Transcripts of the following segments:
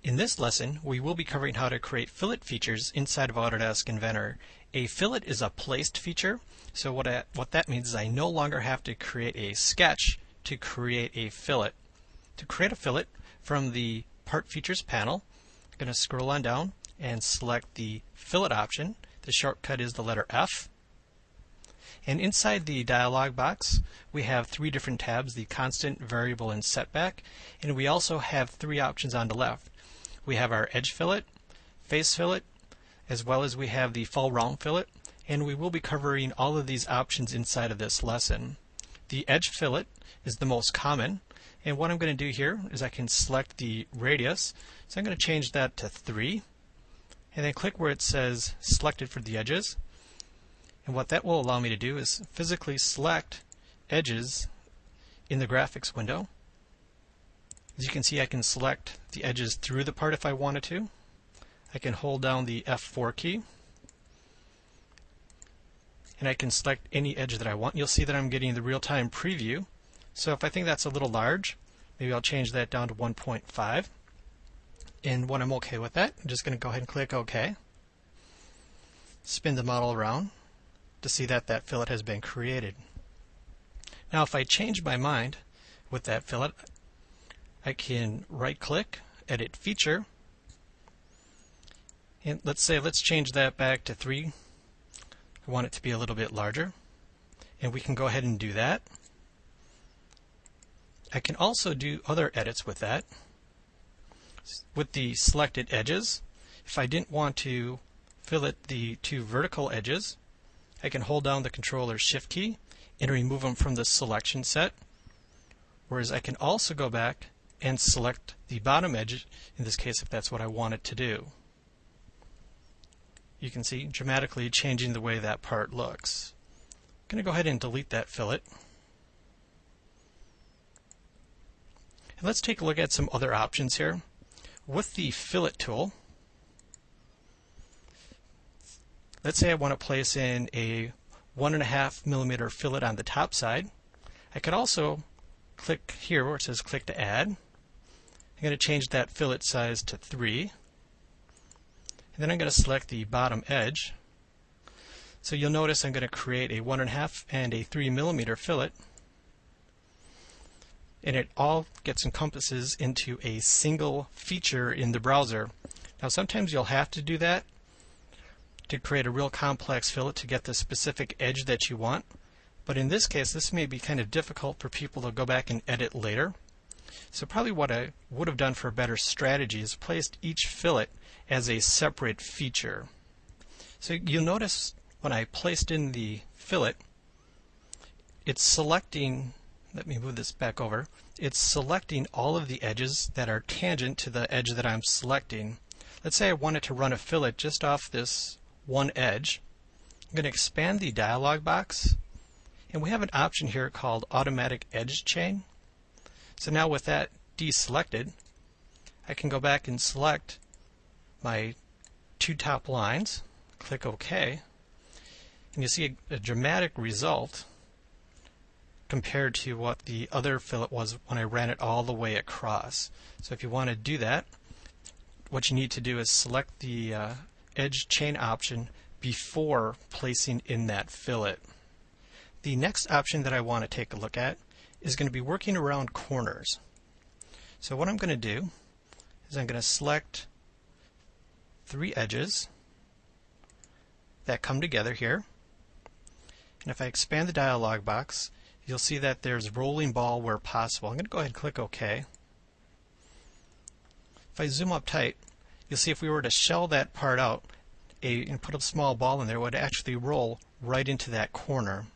In this lesson, we will be covering how to create fillet features inside of Autodesk Inventor. A fillet is a placed feature, so what that means is I no longer have to create a sketch to create a fillet. To create a fillet, from the Part Features panel, I'm going to scroll on down and select the Fillet option. The shortcut is the letter F. And inside the dialog box, we have three different tabs: the constant, variable, and setback. And we also have three options on the left. We have our edge fillet, face fillet, as well as we have the full round fillet, and we will be covering all of these options inside of this lesson. The edge fillet is the most common, and what I'm going to do here is I can select the radius. So I'm going to change that to 3, and then click where it says selected for the edges. And what that will allow me to do is physically select edges in the graphics window. As you can see, I can select the edges through the part if I wanted to. I can hold down the F4 key, and I can select any edge that I want. You'll see that I'm getting the real-time preview. So if I think that's a little large, maybe I'll change that down to 1.5. And when I'm okay with that, I'm just going to go ahead and click OK. Spin the model around to see that that fillet has been created. Now if I change my mind with that fillet, I can right-click, edit feature, and let's change that back to 3. I want it to be a little bit larger, and we can go ahead and do that. I can also do other edits with that. With the selected edges, if I didn't want to fillet the two vertical edges, I can hold down the controller's Shift key and remove them from the selection set. Whereas I can also go back and select the bottom edge, in this case if that's what I want it to do. You can see dramatically changing the way that part looks. I'm going to go ahead and delete that fillet. And let's take a look at some other options here. With the fillet tool, let's say I want to place in a 1.5 millimeter fillet on the top side. I could also click here where it says click to add. I'm going to change that fillet size to 3. And then I'm going to select the bottom edge. So you'll notice I'm going to create a 1.5 and a 3 millimeter fillet. And it all gets encompasses into a single feature in the browser. Now sometimes you'll have to do that to create a real complex fillet to get the specific edge that you want. But in this case, this may be kind of difficult for people to go back and edit later. So probably what I would have done for a better strategy is placed each fillet as a separate feature. So you'll notice when I placed in the fillet, it's selecting, let me move this back over, it's selecting all of the edges that are tangent to the edge that I'm selecting. Let's say I wanted to run a fillet just off this one edge. I'm going to expand the dialog box, and we have an option here called Automatic Edge Chain. So now with that deselected, I can go back and select my two top lines, click OK, and you see a dramatic result compared to what the other fillet was when I ran it all the way across. So if you want to do that, what you need to do is select the edge chain option before placing in that fillet. The next option that I want to take a look at is going to be working around corners. So what I'm going to do is I'm going to select 3 edges that come together here. And if I expand the dialog box, you'll see that there's rolling ball where possible. I'm going to go ahead and click OK. If I zoom up tight, you'll see if we were to shell that part out and put a small ball in there, it would actually roll right into that corner.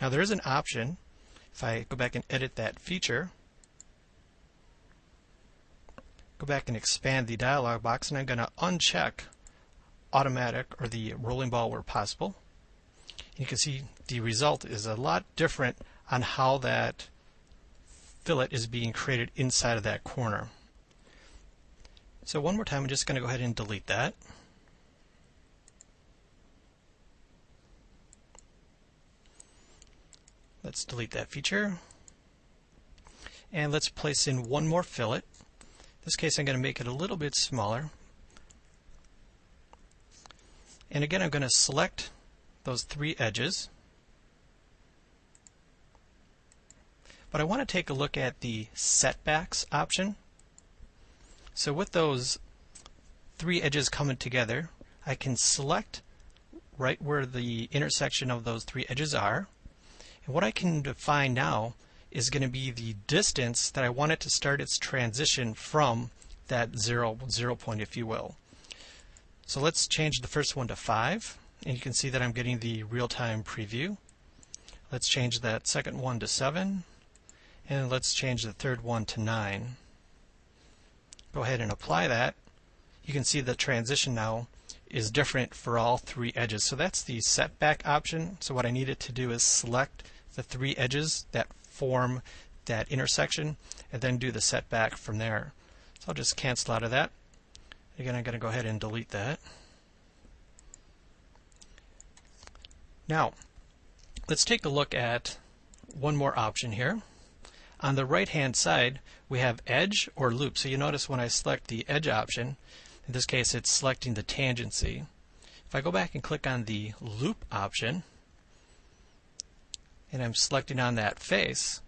Now there is an option. If I go back and edit that feature, go back and expand the dialog box, and I'm going to uncheck automatic or the rolling ball where possible. You can see the result is a lot different on how that fillet is being created inside of that corner. So one more time, I'm just going to go ahead and delete that. Let's delete that feature. And let's place in one more fillet. this case I'm going to make it a little bit smaller. And again, I'm going to select those three edges. But I want to take a look at the setbacks option. So with those three edges coming together, I can select right where the intersection of those three edges are. And what I can define now is going to be the distance that I want it to start its transition from that zero point, if you will. So let's change the first one to 5, and you can see that I'm getting the real-time preview. Let's change that second one to 7, and let's change the third one to 9. Go ahead and apply that. You can see the transition now is different for all three edges. So that's the setback option. So what I need it to do is select the three edges that form that intersection and then do the setback from there. So I'll just cancel out of that. Again, I'm going to go ahead and delete that. Now, let's take a look at one more option here. On the right-hand side, we have edge or loop. So you notice when I select the edge option, in this case it's selecting the tangency. If I go back and click on the loop option, and I'm selecting on that face,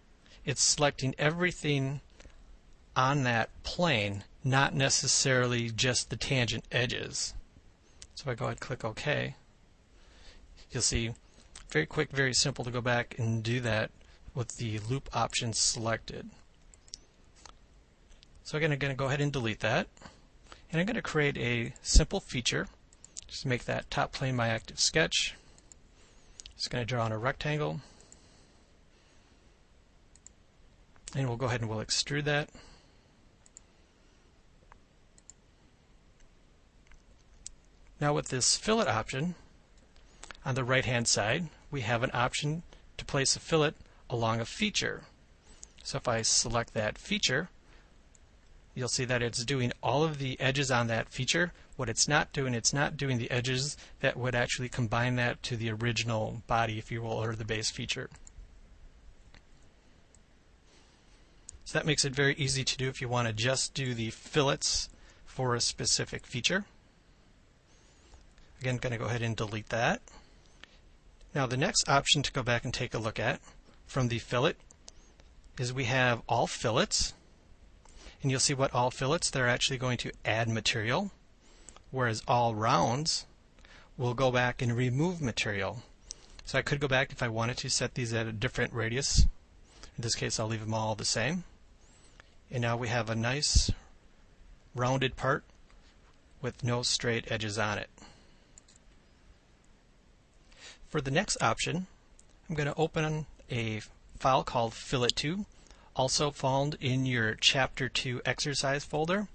it's selecting everything on that plane, not necessarily just the tangent edges. So if I go ahead and click OK, you'll see very quick, very simple to go back and do that with the loop option selected. So again, I'm going to go ahead and delete that. And I'm going to create a simple feature. Just make that top plane my active sketch. Just going to draw on a rectangle. And we'll go ahead and we'll extrude that. Now with this fillet option, on the right-hand side, we have an option to place a fillet along a feature. So if I select that feature, you'll see that it's doing all of the edges on that feature. What it's not doing the edges that would actually combine that to the original body, if you will, or the base feature. So that makes it very easy to do if you want to just do the fillets for a specific feature. Again, going to go ahead and delete that. Now the next option to go back and take a look at from the fillet is we have all fillets. And you'll see what all fillets, they're actually going to add material, whereas all rounds will go back and remove material. So I could go back if I wanted to set these at a different radius. In this case, I'll leave them all the same. And now we have a nice rounded part with no straight edges on it. For the next option, I'm going to open a file called Fillet2, also found in your Chapter 2 exercise folder.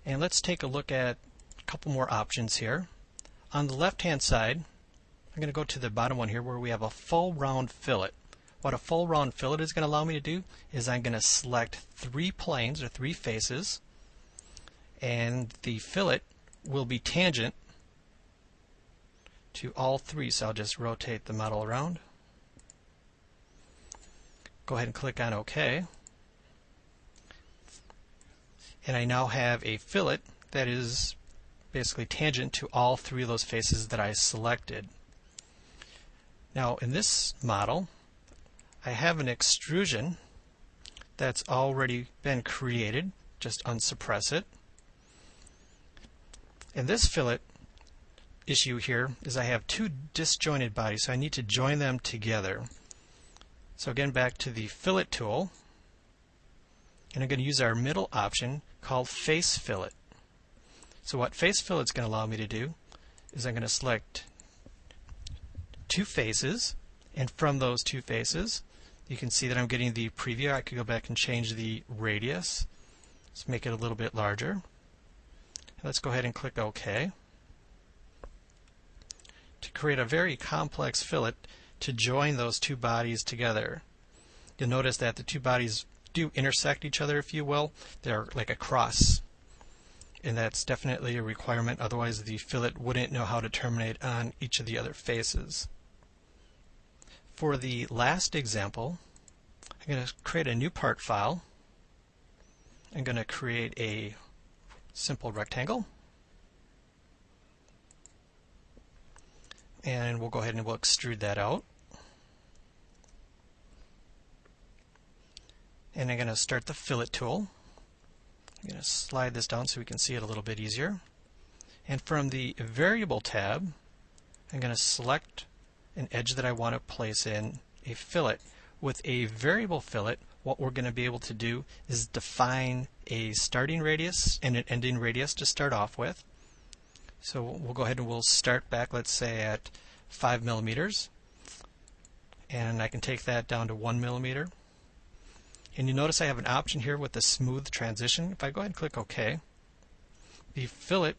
And let's take a look at a couple more options here. On the left-hand side, I'm going to go to the bottom one here where we have a full round fillet. What a full round fillet is going to allow me to do is I'm going to select three planes or three faces, and the fillet will be tangent to all three. So I'll just rotate the model around. Go ahead and click on OK. And I now have a fillet that is basically tangent to all three of those faces that I selected. Now in this model, I have an extrusion that's already been created. Just unsuppress it. And this fillet issue here is I have two disjointed bodies, so I need to join them together. So again, back to the fillet tool, and I'm going to use our middle option called face fillet. So what face fillet is going to allow me to do is I'm going to select two faces, and from those two faces you can see that I'm getting the preview. I could go back and change the radius. Let's make it a little bit larger. Let's go ahead and click OK. To create a very complex fillet to join those two bodies together. You'll notice that the two bodies do intersect each other, if you will. They're like a cross. And that's definitely a requirement, otherwise the fillet wouldn't know how to terminate on each of the other faces. For the last example, I'm going to create a new part file, I'm going to create a simple rectangle. And we'll go ahead and we'll extrude that out. And I'm going to start the fillet tool. I'm going to slide this down so we can see it a little bit easier. And from the variable tab, I'm going to select an edge that I want to place in a fillet. With a variable fillet, what we're going to be able to do is define a starting radius and an ending radius to start off with. So we'll go ahead and we'll start back, let's say, at 5 millimeters. And I can take that down to 1 millimeter. And you notice I have an option here with the smooth transition. If I go ahead and click OK, the fillet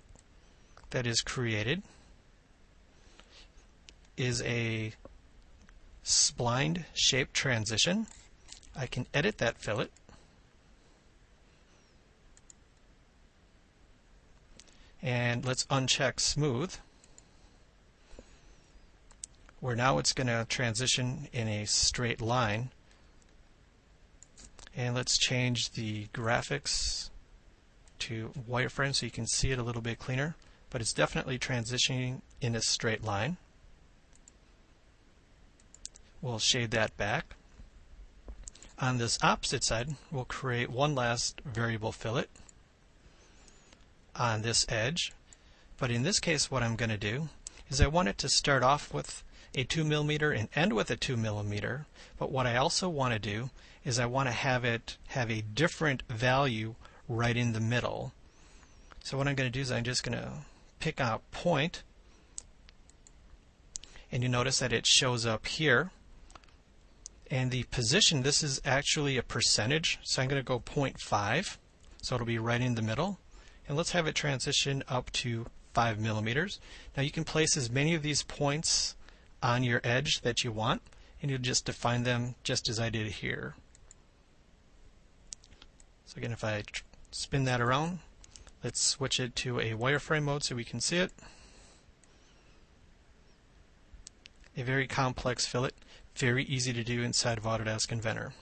that is created is a splined shape transition. I can edit that fillet. And let's uncheck smooth, where now it's going to transition in a straight line. And let's change the graphics to wireframe so you can see it a little bit cleaner. But it's definitely transitioning in a straight line. We'll shade that back. On this opposite side, we'll create one last variable fillet on this edge. But in this case, what I'm going to do is I want it to start off with a 2 millimeter and end with a 2 millimeter. But what I also want to do is I want to have it have a different value right in the middle. So what I'm going to do is I'm just going to pick a point, and you notice that it shows up here. And the position, this is actually a percentage, so I'm going to go 0.5, so it'll be right in the middle. And let's have it transition up to 5 millimeters. Now you can place as many of these points on your edge that you want, and you'll just define them just as I did here. So again, if I spin that around, let's switch it to a wireframe mode so we can see it. A very complex fillet, very easy to do inside of Autodesk Inventor.